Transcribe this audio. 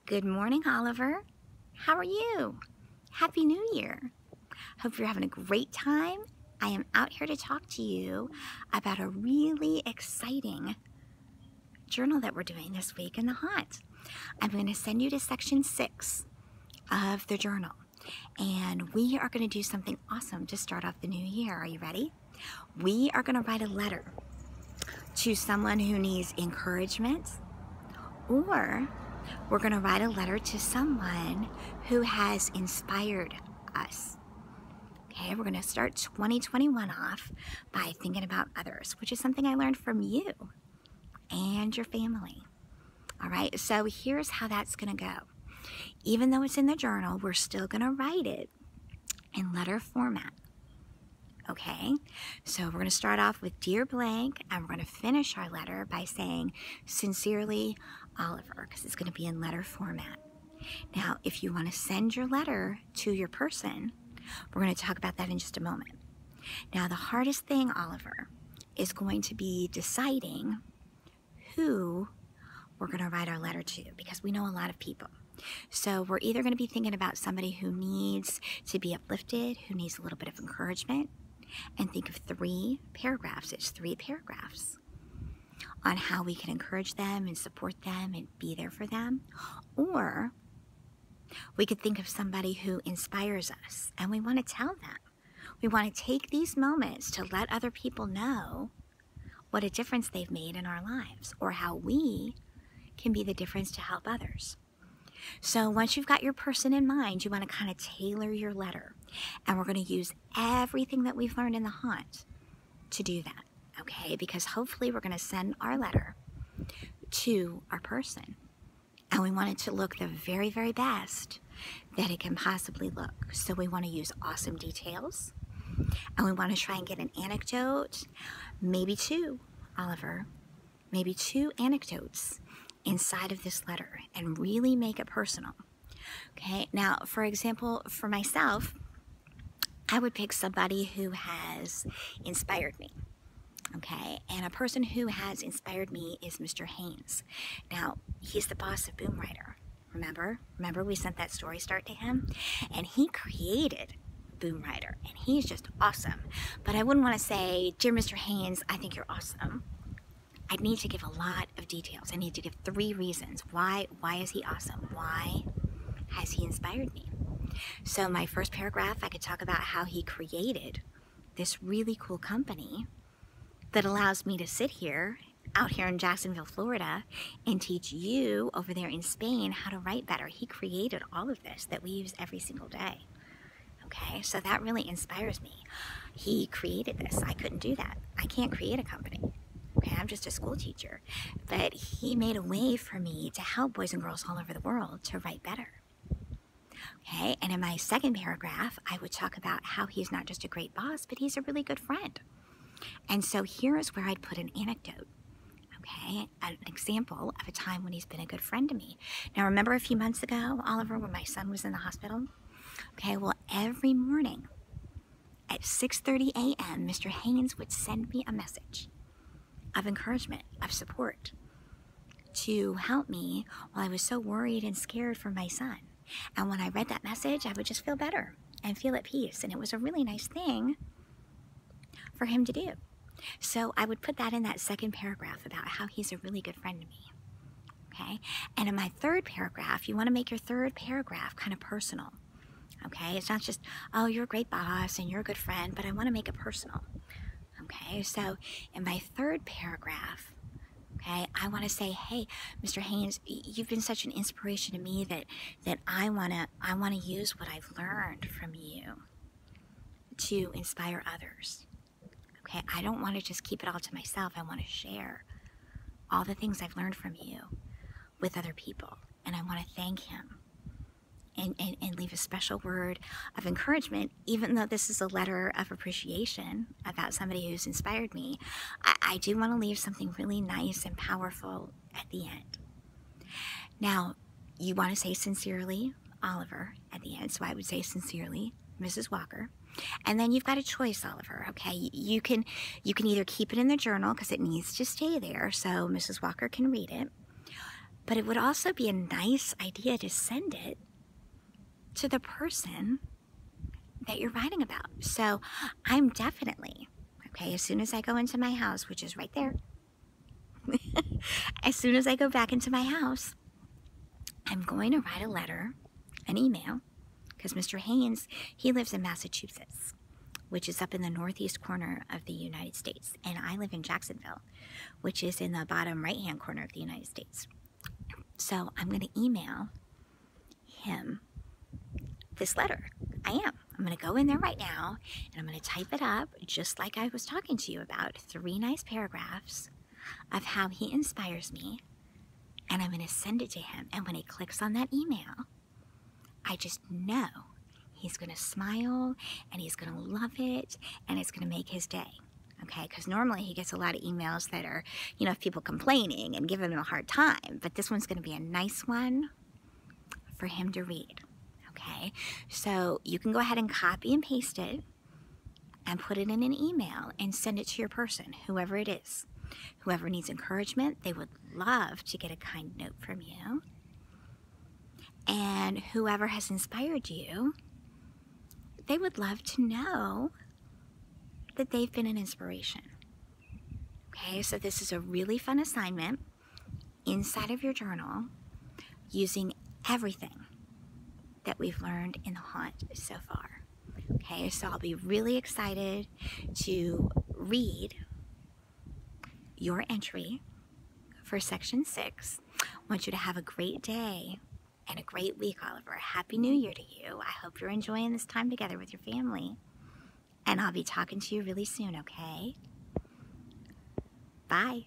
Good morning, Oliver. How are you? Happy New Year. Hope you're having a great time. I am out here to talk to you about a really exciting journal that we're doing this week in the Haunt. I'm going to send you to section 6 of the journal, and we are going to do something awesome to start off the new year. Are you ready? We are going to write a letter to someone who needs encouragement, or we're going to write a letter to someone who has inspired us. Okay, we're going to start 2021 off by thinking about others, which is something I learned from you and your family. All right, so here's how that's going to go. Even though it's in the journal, we're still going to write it in letter format. Okay, so we're going to start off with Dear Blank, and we're going to finish our letter by saying, Sincerely, Oliver, because it's going to be in letter format. Now, if you want to send your letter to your person, we're going to talk about that in just a moment. Now, the hardest thing, Oliver, is going to be deciding who we're going to write our letter to, because we know a lot of people. So we're either going to be thinking about somebody who needs to be uplifted, who needs a little bit of encouragement, and think of 3 paragraphs. It's 3 paragraphs on how we can encourage them and support them and be there for them. Or we could think of somebody who inspires us, and we want to tell them. We want to take these moments to let other people know what a difference they've made in our lives, or how we can be the difference to help others. So once you've got your person in mind, you want to kind of tailor your letter. And we're going to use everything that we've learned in the Haunt to do that, okay? Because hopefully we're going to send our letter to our person, and we want it to look the very, very best that it can possibly look. So we want to use awesome details, and we want to try and get an anecdote, maybe 2, Oliver, maybe 2 anecdotes inside of this letter, and really make it personal. Okay, now, for example, for myself, I would pick somebody who has inspired me. Okay, and a person who has inspired me is Mr. Haynes. Now, he's the boss of Boom Rider. Remember we sent that story start to him? And he created Boom Rider, and he's just awesome. But I wouldn't want to say, Dear Mr. Haynes, I think you're awesome. I'd need to give a lot of details. I need to give 3 reasons. Why is he awesome? Why has he inspired me? So my first paragraph, I could talk about how he created this really cool company that allows me to sit here, out here in Jacksonville, Florida, and teach you over there in Spain how to write better. He created all of this that we use every single day. Okay, so that really inspires me. He created this. I couldn't do that. I can't create a company. Okay, I'm just a school teacher. But he made a way for me to help boys and girls all over the world to write better. Okay, and in my second paragraph, I would talk about how he's not just a great boss, but he's a really good friend. And so here is where I'd put an anecdote. Okay, an example of a time when he's been a good friend to me. Now, remember a few months ago, Oliver, when my son was in the hospital? Okay, well, every morning at 6:30 a.m., Mr. Haynes would send me a message of encouragement, of support, to help me while I was so worried and scared for my son. And when I read that message, I would just feel better and feel at peace. And it was a really nice thing for him to do. So I would put that in that second paragraph about how he's a really good friend to me. Okay? And in my third paragraph, you want to make your third paragraph kind of personal. Okay? It's not just, oh, you're a great boss and you're a good friend, but I want to make it personal. Okay? So in my third paragraph, okay, I want to say, hey, Mr. Haynes, you've been such an inspiration to me that I want to use what I've learned from you to inspire others. Okay, I don't want to just keep it all to myself. I want to share all the things I've learned from you with other people. And I want to thank him and leave a special word of encouragement, even though this is a letter of appreciation about somebody who's inspired me. I do want to leave something really nice and powerful at the end. Now, you want to say Sincerely, Oliver, at the end. So I would say Sincerely, Mrs. Walker. And then you've got a choice, Oliver, okay? You can either keep it in the journal because it needs to stay there so Mrs. Walker can read it, But it would also be a nice idea to send it to the person that you're writing about. So I'm definitely, okay, as soon as I go into my house, which is right there, as soon as I go back into my house, I'm going to write a letter, an email, because Mr. Haynes, he lives in Massachusetts, which is up in the northeast corner of the United States. And I live in Jacksonville, which is in the bottom right-hand corner of the United States. So I'm going to email him this letter. I am. I'm going to go in there right now, and I'm going to type it up just like I was talking to you about. 3 nice paragraphs of how he inspires me, and I'm going to send it to him. And when he clicks on that email, I just know he's going to smile, and he's going to love it, and it's going to make his day. Okay, because normally he gets a lot of emails that are, you know, people complaining and giving him a hard time. But this one's going to be a nice one for him to read. Okay, so you can go ahead and copy and paste it and put it in an email and send it to your person, whoever it is. Whoever needs encouragement, they would love to get a kind note from you. And whoever has inspired you, they would love to know that they've been an inspiration. Okay, so this is a really fun assignment inside of your journal using everything that we've learned in the haunt so far. Okay, so I'll be really excited to read your entry for section 6. I want you to have a great day and a great week, Oliver. Happy New Year to you. I hope you're enjoying this time together with your family. And I'll be talking to you really soon, okay? Bye.